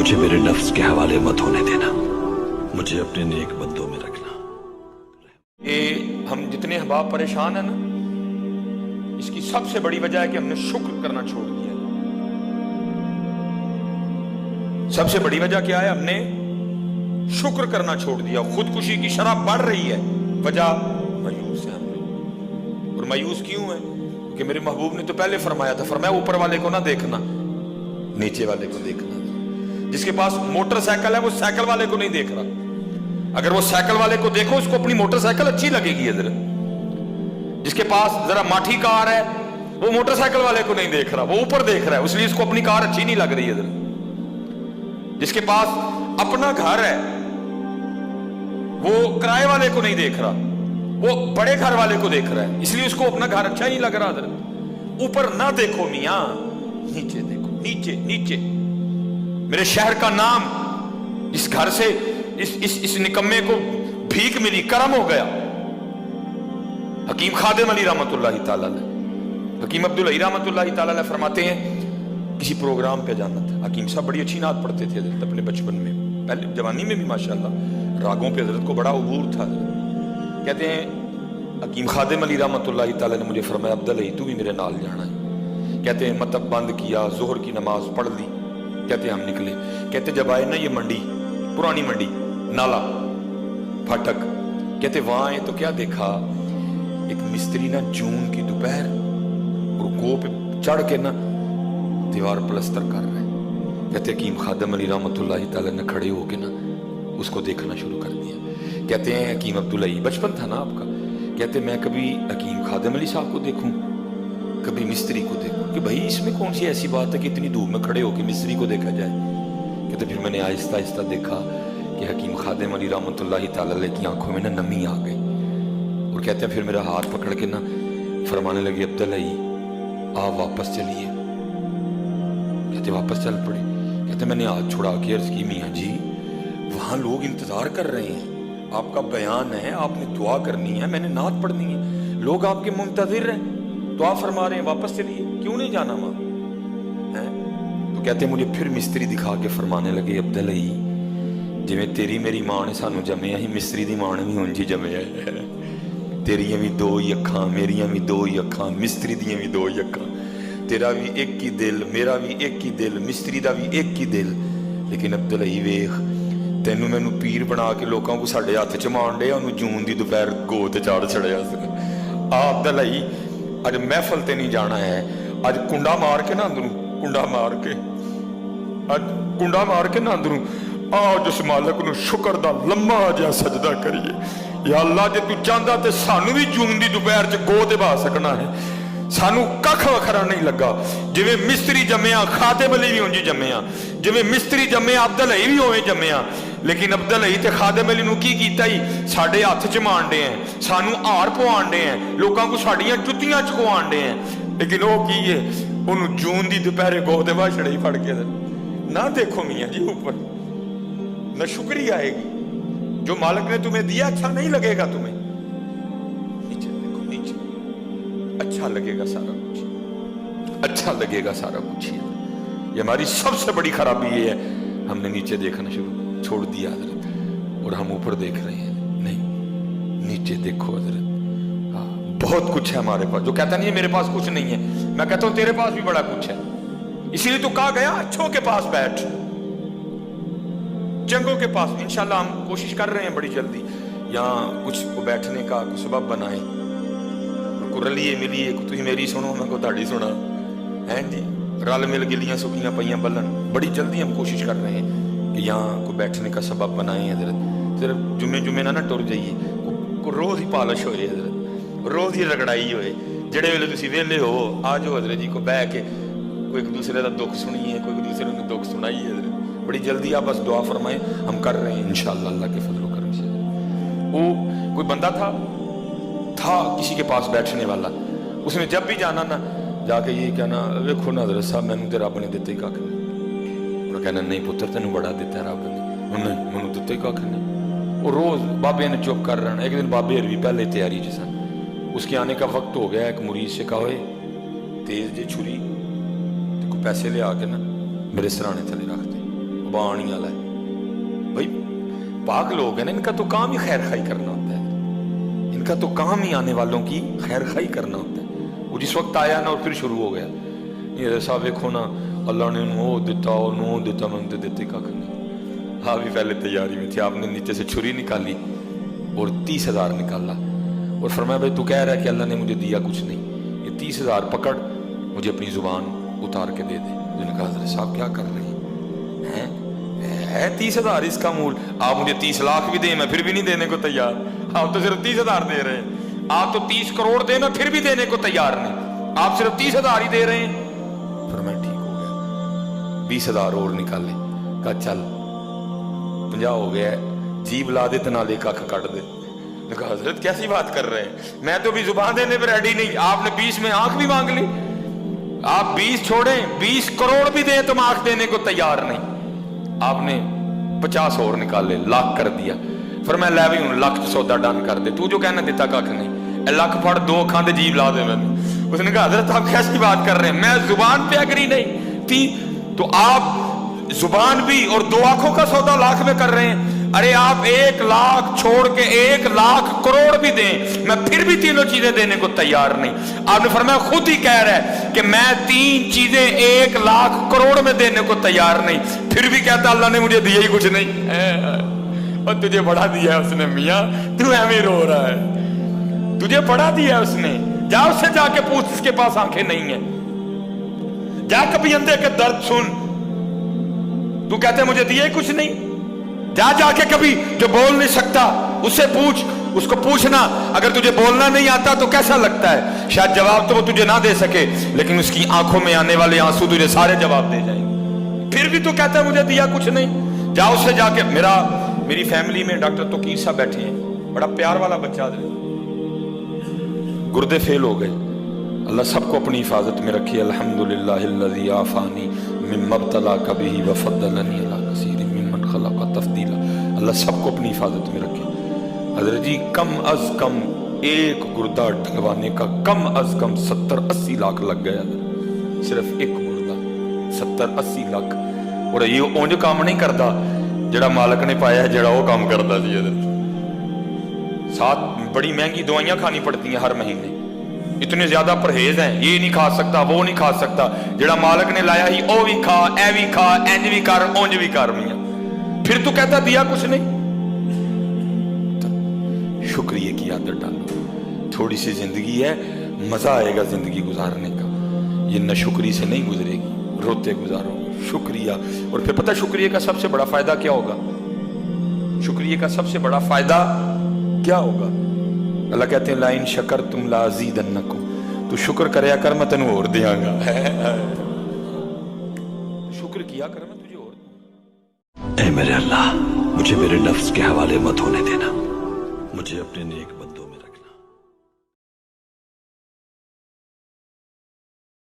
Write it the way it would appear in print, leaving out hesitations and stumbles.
मुझे मेरे नफ्स के हवाले मत होने देना, मुझे अपने नेक बंदों में रखना। ये हम जितने अहबाब परेशान हैं ना, इसकी सबसे बड़ी वजह है कि हमने शुक्र करना छोड़ दिया। सबसे बड़ी वजह क्या है? हमने शुक्र करना छोड़ दिया। खुदकुशी की शरह बढ़ रही है, वजह मायूस है हम लोग। और मायूस क्यों है? क्योंकि मेरे महबूब ने तो पहले फरमाया था, फरमाया ऊपर वाले को ना देखना, नीचे वाले को देखना। जिसके पास मोटरसाइकिल है वो साइकिल वाले को नहीं देख रहा। अगर वो साइकिल वाले को देखो, उसको अपनी मोटरसाइकिल अच्छी लगेगी। इधर जिसके पास जरा माठी कार है, वो मोटरसाइकिल वाले को नहीं देख रहा, वो ऊपर देख रहा है, इसलिए उसको अपनी कार अच्छी नहीं लग रही है। इधर जिसके पास अपना घर है, वो किराए वाले को नहीं देख रहा, वो बड़े घर वाले को देख रहा है, इसलिए उसको अपना घर अच्छा ही नहीं लग रहा। इधर ऊपर ना देखो मियां, नीचे देखो, नीचे नीचे। मेरे शहर का नाम, इस घर से इस निकम्मे को भीख मिली, करम हो गया। हकीम खादिम अली रहमतुल्लाहि ताला अलैह, हकीम अब्दुल अली रहमतुल्लाहि ताला अलैह फरमाते हैं, किसी प्रोग्राम पे जाना था। हकीम साहब बड़ी अच्छी नात पढ़ते थे हजरत अपने बचपन में, पहले जवानी में भी माशाल्लाह रागों पे हजरत को बड़ा उबूर था। कहते हैं हकीम खादिम अली रहमतुल्लाहि ताला ने मुझे फरमाया, अब्दुल अली तू भी मेरे नाल जाना है। कहते हैं मतलब बंद किया, जोहर की नमाज पढ़ ली। कहते हम निकले। कहते जब आए ना ये मंडी, पुरानी मंडी, नाला फाटक, कहते वहां आए तो क्या देखा, एक मिस्त्री ना जून की दोपहर रुको पे चढ़ के ना दीवार प्लस्तर कर रहे हैं। कहते हकीम खादिम अली रहमतुल्लाहि ताला ने खड़े होके ना उसको देखना शुरू कर दिया। कहते हैं हकीम अब्दुल अली, बचपन था ना आपका, कहते मैं कभी हकीम खादिम अली साहब को देखूं, कभी मिस्त्री को देखूं, कि भाई इसमें कौन सी ऐसी बात है कि इतनी धूप में खड़े होकर मिस्त्री को देखा जाए। कहते फिर मैंने आहिस्ता आहिस्ता देखा कि हकीम खादिम अली रहमतुल्लाहि ताला अलैह की आंखों में ना नमी आ गई। और कहते हैं फिर मेरा हाथ पकड़ के ना फरमाने लगे, अब्दुल अली आप वापस चलिए। कहते वापस चल पड़े। कहते मैंने हाथ छुड़ा के अर्ज की, मियाँ जी वहां लोग इंतजार कर रहे हैं, आपका बयान है, आपने दुआ करनी है, मैंने नात पढ़नी है, लोग आपके मुंतजिर हैं, तो आप फरमा रहे हैं वापस चलिए, क्यों नहीं जाना वहां? तो कहते मुझे फिर मिस्त्री दिखा के फरमाने लगे, अब्दुल अली जिवें तेरी मेरी मां ने सानू जम्मिया ही, मिस्त्री दी मां ने भी उंज ही जम्मिया है। तेरियां भी दो ही अखां, मेरियां भी दो ही अखां, मिस्त्री दियां भी दो ही अखां, तेरा भी एक ही दिल, मेरा भी एक ही दिल, मिस्त्री दा भी एक ही दिल। लेकिन अब्दुल अली वेख, तेनू मैनू पीर बना के लोगों को साडे हथ च मार डे, उन्होंने जून की दोपहर गोद चाड़ छड़िया। अब्दुल अली अज महफल ते नहीं जाना है, अज कुंडा मार के ना अंदरों, कुंडा मार के, अज कुंडा मार के ना अंदरों आओ जिस मालक नूं शुक्र दा लम्मा जिहा सजदा करिए। या अल्लाह जे तू चाहता तो सानू भी जून की दोपहर च गोद बहा सकना है, सानू कख वखरा नहीं लगा। जिवें मिस्त्री जम्मिया, खादिम अली भी उंज जम्मिया, जिवें मिस्त्री जम्मिया अब्दुल अली भी उवें जम्मिया। लेकिन अब्दुल अली ते खादिम अली नूं की कीता ही, साडे हथ च मांडे हैं, सानू हार पवाण डे हैं, लोगों को साडियां जुत्तियां चुकवाण डे हैं। लेकिन वो की है, उन्होंने जून की दोपहरे गोद दे भाषण ही फड़ के ना देखो मियाँ जी ऊपर, न शुक्री आएगी। जो मालिक ने तुम्हें दिया अच्छा नहीं लगेगा, तुम्हें नीचे देखो, नीचे अच्छा लगेगा सारा कुछ, अच्छा लगेगा सारा कुछ। ये हमारी सबसे बड़ी खराबी ये है, हमने नीचे देखना शुरू छोड़ दिया हजरत, और हम ऊपर देख रहे हैं। नहीं, नीचे देखो हजरत, बहुत कुछ है हमारे पास। जो कहता नहीं है मेरे पास कुछ नहीं है, मैं कहता हूं तेरे पास भी बड़ा कुछ है। इसीलिए तो कहा गया अच्छों के पास बैठ, चंगों के पास। इंशाल्लाह हम कोशिश कर रहे हैं बड़ी जल्दी यहाँ कुछ को बैठने का कुछ सबब बनाए, को रलिए मिलिए, को तुम मेरी सुनो मैं को ताड़ी सुना है जी, रल मिल गिलियां सुखियां पईयां बलन। बड़ी जल्दी हम कोशिश कर रहे हैं कि यहाँ को बैठने का सबब बनाए हजरत। सिर्फ जुम्मे जुम्मे ना टुर जाइए, को रोज ही पालिश होए हजरत, रोज ही रगड़ाई होए। जेड़े वेले तुसीं वेले हो आ जाओ हजरत जी को बह के, कोई एक दूसरे का दुख सुनिए, कोई एक दूसरे को दुख सुनाइए हजरत। बड़ी जल्दी आप बस दुआ फरमाएं, हम कर रहे हैं इंशाअल्लाह अल्लाह के फजल करम से। वो कोई बंदा था किसी के पास बैठने वाला, उसने जब भी जाना ना जाके ये कहना, वेखो ना हजरत साहब मैनू तो रब ने दिता ही कख नहीं। उन्हें कहना नहीं पुत्र तेन बड़ा दिता रब ने, मैनू दिता ही कख नहीं। वो रोज बाबे ने चुप कर रहना। एक दिन बाबे भी पहले तैयारी च सन, उसके आने का वक्त हो गया। एक मुरीद से कहा तेज जी छुरी तो पैसे ले आके ना मेरे सराहने थले रख दे। बाणी वाला है। भाई पाक लोग हैं ना, इनका तो काम ही खैर खाई करना होता है, इनका तो काम ही आने वालों की खैर खाई करना होता है। वो जिस वक्त आया ना और फिर शुरू हो गया, ये साहब देखो ना अल्लाह ने वो दिता मैं तो देते कख नहीं। हाँ भी पहले तैयारी में थे, आपने नीचे से छुरी निकाली और 30,000 निकाला और फरमाया भाई तू कह रहा है कि अल्लाह ने मुझे दिया कुछ नहीं, ये 30,000 पकड़ मुझे अपनी जुबान उतार के दे दे। उन्होंने कहा हज़रत साहब क्या कर रहे हैं, है 30,000 इसका मूल, आप मुझे 30 लाख भी दें मैं फिर भी नहीं देने को तैयार। आप तो सिर्फ 30,000 दे रहे हैं, आप तो 30 करोड़ दे मैं फिर भी देने को तैयार नहीं, आप सिर्फ 30,000 ही दे रहे हैं। फिर मैं ठीक हो गया, 20,000 और निकाले, कहा चल 50 हो गया, जीभ ला दे तनाले कख काट दे। कहा हजरत कैसी बात कर रहे हैं, मैं तो भी जुबान देने पर रेडी नहीं, आपने 20 में आंख भी मांग ली, आप 20 छोड़ें 20 करोड़ भी दें तो मैं आंख देने को तैयार नहीं। आपने 50 और निकाले, लाख कर दिया। फिर मैं लै भी हूं लाख सौदा डन कर दे, तू जो कहना देता कख नहीं, लाख फड़ 2 अखां दे जीभ ला दे मैंने। उसने कहा हजरत आप कैसी बात कर रहे हैं, मैं जुबान पे अग्री नहीं थी, तो आप जुबान भी और 2 आंखों का सौदा लाख में कर रहे हैं। अरे आप 1 लाख छोड़ के 1 लाख करोड़ भी दें मैं फिर भी तीनों चीजें देने को तैयार नहीं। आपने फरमाया खुद ही कह रहा है कि मैं 3 चीजें 1 लाख करोड़ में देने को तैयार नहीं, फिर भी कहता अल्लाह ने मुझे दिया ही कुछ नहीं। और तुझे बढ़ा दिया है उसने मियां, तू ऐਵੇਂ रो रहा है, तुझे बढ़ा दिया है उसने, जा उससे जाके पूछ जिसके पास आंखें नहीं है, जा कभी अंधे के दर्द सुन, तू कहते मुझे दिया ही कुछ नहीं, जा जाके कभी जो बोल नहीं सकता उससे पूछ, उसको पूछना अगर तुझे बोलना नहीं आता तो कैसा लगता है, शायद जवाब तो वो तुझे ना दे सके लेकिन उसकी आंखों में आने वाले आंसू तुझे सारे जवाब दे जाएंगे, फिर भी तू कहता है मुझे दिया कुछ नहीं। जा उससे जाके, मेरी फैमिली में डॉक्टर तोकीर साहब बैठे हैं, बड़ा प्यार वाला बच्चा, गुर्दे फेल हो गए, अल्लाह सबको अपनी हिफाजत में रखी। अल्हम्दुलिल्लाहिल्लज़ी आफ़ानी मिम्मा इब्तलाका बिही व फ़द्दलनी अला कसीरिन मिम्मन ख़लक़ा तफ़दीला। अल्लाह सबको अपनी हिफाजत में रखे। हज़रत जी कम अज़ कम एक गुर्दा ढलवाने का कम अज़ कम 70-80 लाख लग गया, सिर्फ एक गुर्दा 70-80 लाख। और ये उंज काम नहीं करता जड़ा मालक ने पाया, जड़ा वो काम करता जी। साथ बड़ी महंगी दवाइयां खानी पड़ती हैं हर महीने, इतने ज्यादा परहेज हैं, ये नहीं खा सकता वो नहीं खा सकता, जड़ा मालक ने लाया ही ओ भी खा, ए भी खा, इंज भी कर उंज भी कर मियां, फिर तू कहता दिया कुछ नहीं। तो शुक्रिया की आदत डालो, थोड़ी सी जिंदगी है, मजा आएगा जिंदगी गुजारने का, ये नाशुक्री से नहीं गुजरेगी, रोते गुजारो शुक्रिया। और फिर पता शुक्रिया का सबसे बड़ा फायदा क्या होगा, शुक्रिया का सबसे बड़ा फायदा क्या होगा, अल्लाह कहते हैं लाइन शकर तुम लाज़ीदन्नकुम, तू शुक्र करया कर मैं तेन और देंगा, शुक्र किया कर मैं तुझे और। ऐ मेरे अल्लाह मुझे मेरे नफ्स के हवाले मत होने देना, मुझे अपने नेक बंदों में रख।